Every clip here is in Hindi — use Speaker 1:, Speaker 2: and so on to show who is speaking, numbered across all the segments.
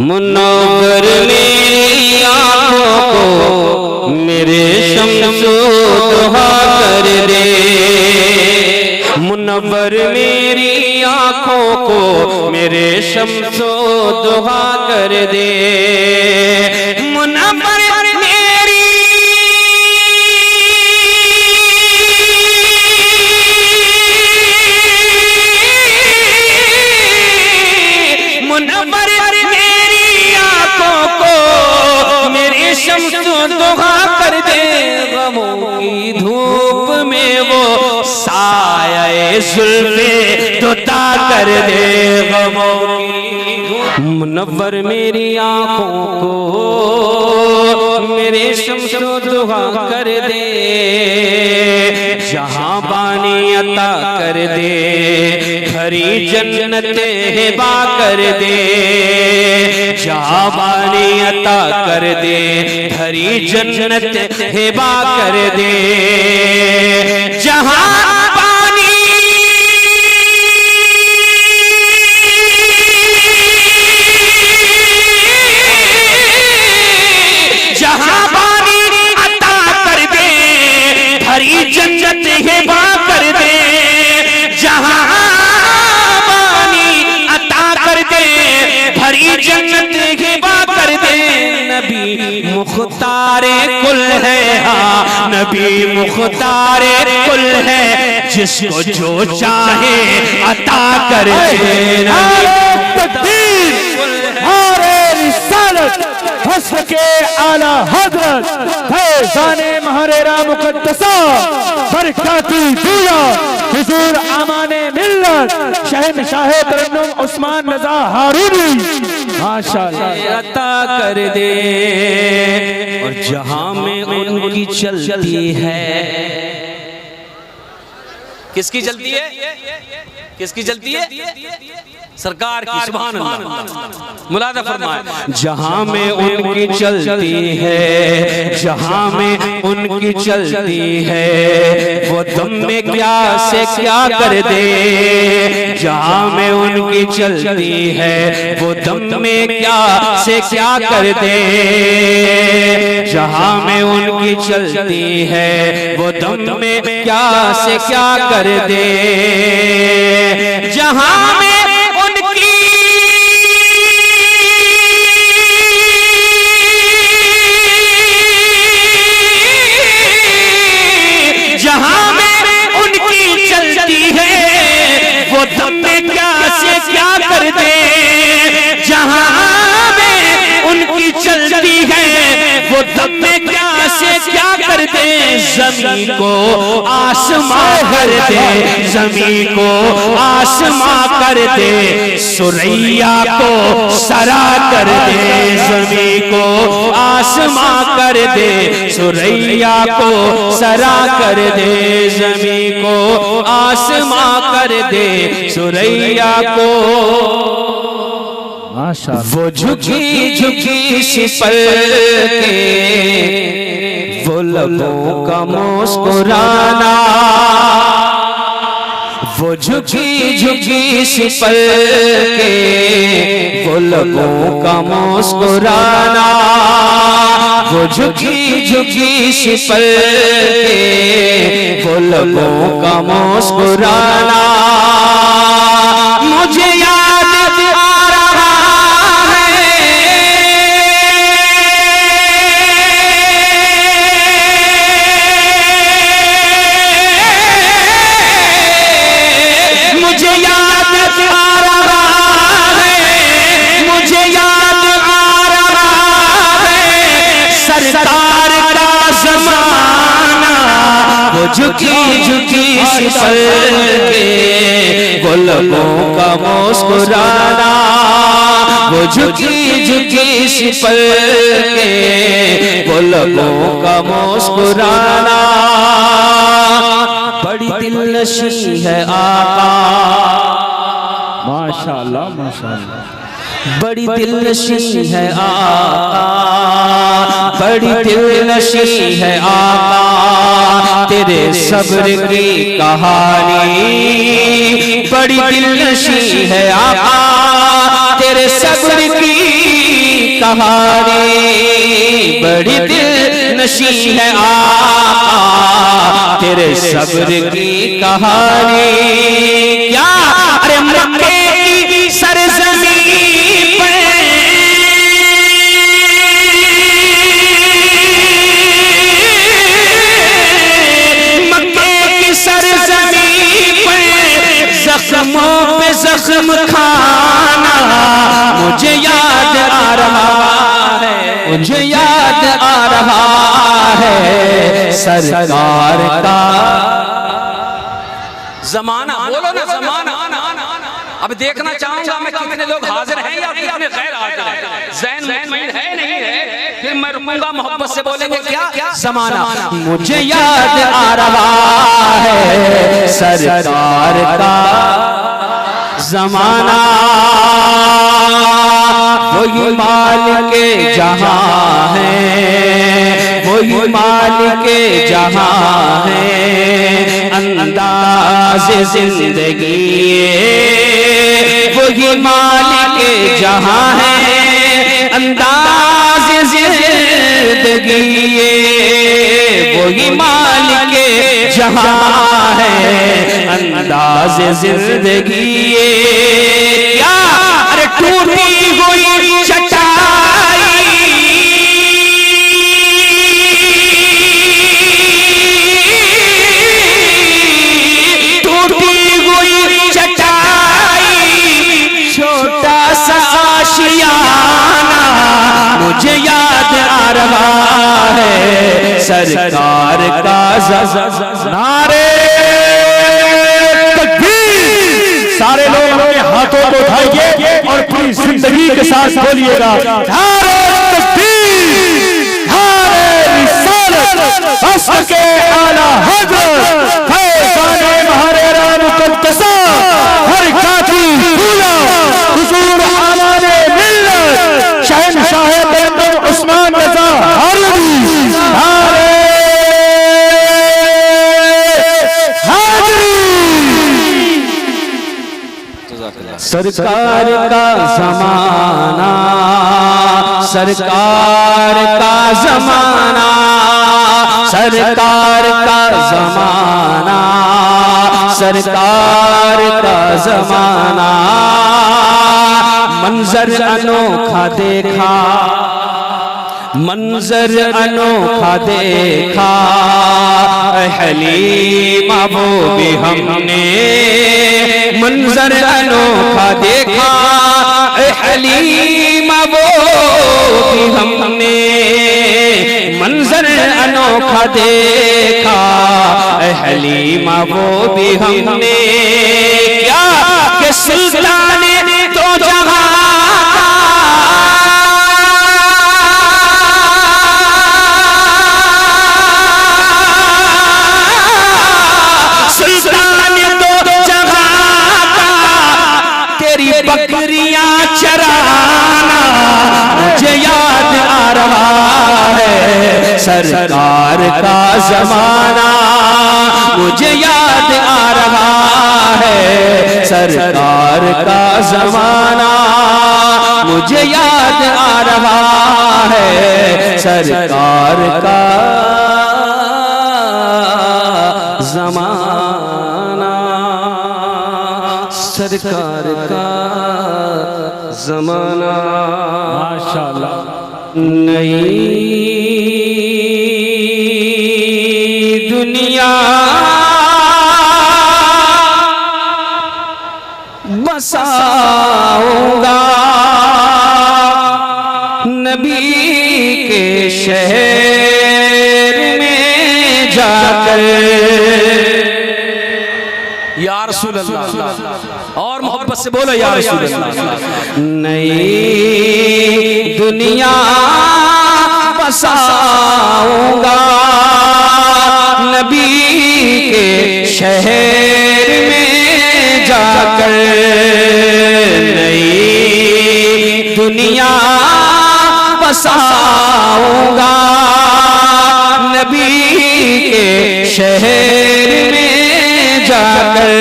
Speaker 1: मुनव्वर मेरी आँखों को मेरे शम्सो दुहा कर दे, मुनव्वर मेरी आँखों को मेरे शम्सो दुहा कर दे, मुनव्वर दुहा कर दे, गमों की धूप में वो साये जुल्फे दुता कर दे, गमों की धूप। मुनव्वर मेरी आँखों को मेरे शम्सो दुहा कर दे, जहाँ बानी अता कर दे, हरी जन्नते हिबा कर दे, जहाँ बानी अता कर दे, हरी जन्नत हिबा कर दे, जहाँ पानी जहाँ पानी अता कर दे, हरी जन्नत हिबा कर दे, जहाँ पानी अता कर दे, हरी जन्नत हिबा कर दे। नबी मुख्तारे कुल है, हाँ नबी मुख्तारे कुल है, जिसको जो चाहे अता कर दे, हस्न के आला हजरत फैज़ाने महरेरा मुक़द्दसा बरकाती दिया हुजूर आमाने मिल्लत शहंशाह तरन्नुम उस्मान रज़ा हारूनी माशाअल्लाह अता कर दे। और जहां में उनकी चलती है, किसकी चलती है, किसकी चलती है? सरकार की, सुभान अल्लाह। मुलादा फरमाए, जहां में उनकी चलती है, जहां में उनकी चलती है, वो दम में क्या से क्या कर दे, जहां में उनकी चलती है, वो दम में क्या से क्या कर दे, जहां में उनकी चलती है, वो दम में क्या से क्या कर दे, जहां में दम में क्या से क्या कर दे, जहां में उनकी चलती है, वो दम में क्या से क्या कर दे, ज़मीन को आसमां कर दे, ज़मीन को आसमां कर दे, सुरैया को सरा कर दे, ज़मीन को आसमां कर दे, सुरैया को सरा कर दे, ज़मीन को आसमां कर दे, सुरैया को। वो झुकी झुकी सी पल के, वो लबों का मुस्कुराना, वो झुकी झुकी सी पल के, वो लबों का मुस्कुराना, वो झुकी झुकी सी पल के, वो लबों का मुस्कुराना, मुझे याद आ रहा है, मुझे याद आ रहा है, मुझे याद आ रहा है, सरकार का ज़माना, वो झुकी झुकी सी पल के, वो लबों का मुस्कुराना, वो झुकी झुकी सी पल के, वो लबों का मुस्कुराना, बड़ी दिलनशी है आका,
Speaker 2: माशाअल्लाह माशाअल्लाह,
Speaker 1: बड़ी दिलनशी है आका, बड़ी दिलनशी है आका, तेरे सब्र की कहानी, बड़ी दिलनशी है आका, तेरे सब्र की कहानी बड़ी दिल नशी है आका, तेरे सब्र की कहानी। क्या अरे मक्के की सरजमीं पे ज़ख्मों पे ज़ख्म खाना मुझे याद आ रहा है, मुझे याद आ रहा है सरकार का
Speaker 2: जमाना। बोलो ना जमाना। अब देखना चाहूंगा मैं कितने लोग हाजिर हैं या कितने गैर हाजिर हैं। ज़हन मुतमईन है नहीं है, फिर मैं रुकूंगा, मोहब्बत से बोलेंगे क्या
Speaker 1: जमाना। मुझे याद आ रहा है सरकार का जमाना, वही मालिके जहां है, वही मालिके जहां है, अंदाज़े जिंदगी वही मालिके जहां है, अंदाज़े जिंदगी वही मालिके जहां है, अंदाज़े जिंदगी। क्या अरे टूटी हुई चटाई आशियाना मुझे याद आ रहा है सरकार का नारे तकबीर। सारे लोग अपने हाथों को उठाइए और पूरी जिंदगी के साथ बोलिएगा नारे तकबीर, नारे रिसालत, अस्र के आला हज़रत फैज़ाने महरेरा मुक़द्दसा हर काती पूरा हुजूर आमाने मिल्लत शहंशाह तैयब उस्मान रज़ा हरवी नारे सरकार का जमाना, सरकार का जमाना, सरकार का जमाना, सरकार का जमाना। मंजर अनोखा देखा, मंजर अनोखा देखा, हलीमा वो भी हमने मंजर अनोखा देखा, हलीमा वो भी हमने मंजर अनोखा देखा, हलीमा वो भी हमने। क्या कि सुल्तान तो जहां बकरियां चराना मुझे याद आ रहा है सरकार का जमाना, मुझे याद आ रहा है सरकार का जमाना, मुझे याद आ रहा है सरकार का जमाना, सरकार का जमाना। माशाअल्लाह। नई दुनिया बसाऊंगा नबी के शहर में जाकर,
Speaker 2: या रसूल अल्लाह। और मोहब्बत से बोलो या रसूल अल्लाह।
Speaker 1: नई दुनिया बसाऊंगा नबी के शहर में जाकर, नई दुनिया बसाऊंगा नबी के शहर में जाकर।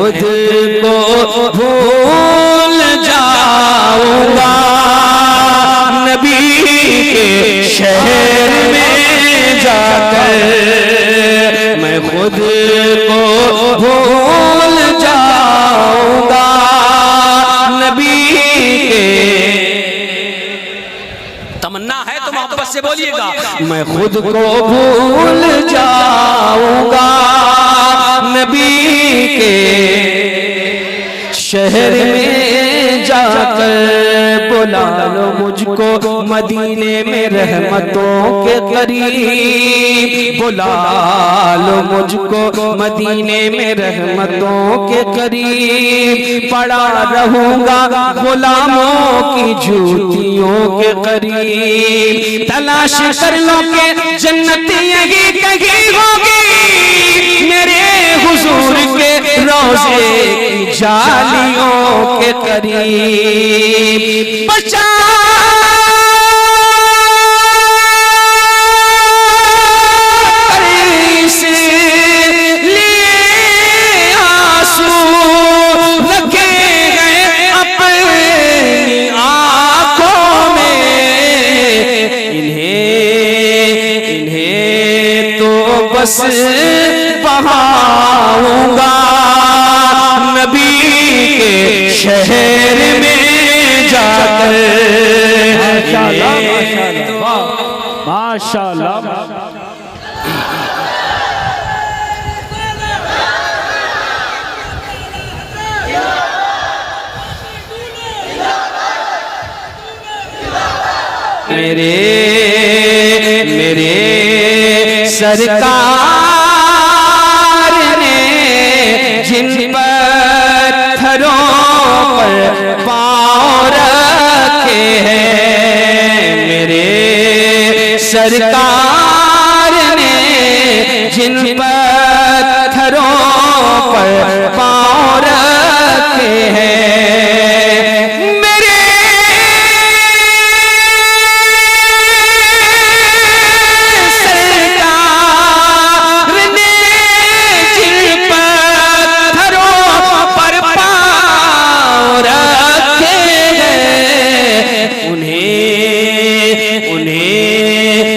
Speaker 1: खुद को भूल जाऊंगा नबी के शहर में जाकर, मैं खुद को भूल जाऊंगा नबी के।
Speaker 2: तमन्ना है तो मोहब्बत से बोलिएगा।
Speaker 1: मैं खुद को भूल जाऊंगा नबी के शहर में जाकर, बुला लो मुझको मदीने में रहमतों के करीब, बुला लो मुझको मदीने में रहमतों के करीब, पड़ा रहूंगा गुलामों की जूतियों के करीब, तलाश कर लो के जन्नत यही कहीं होगी मेरे हुजूर के रोज़े की जालियों के करीब। बचा बस बहाऊंगा नबी के शहर में जाकर।
Speaker 3: माशाअल्लाह
Speaker 1: मेरे सरकार ने जिन पत्थरों पर पाँव रखे हैं, मेरे सरकार ने जिन पत्थरों पर पाँव रखे हैं,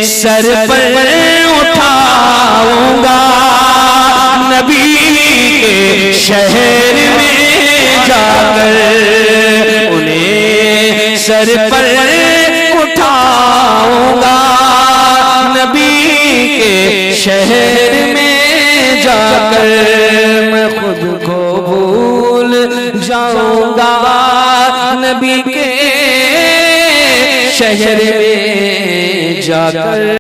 Speaker 1: सर पर उठाऊंगा नबी के शहर में जाकर, उन्हें सर पर उठाऊंगा नबी के शहर में जाकर, मैं खुद को भूल जाऊंगा नबी के शहर में जाकर।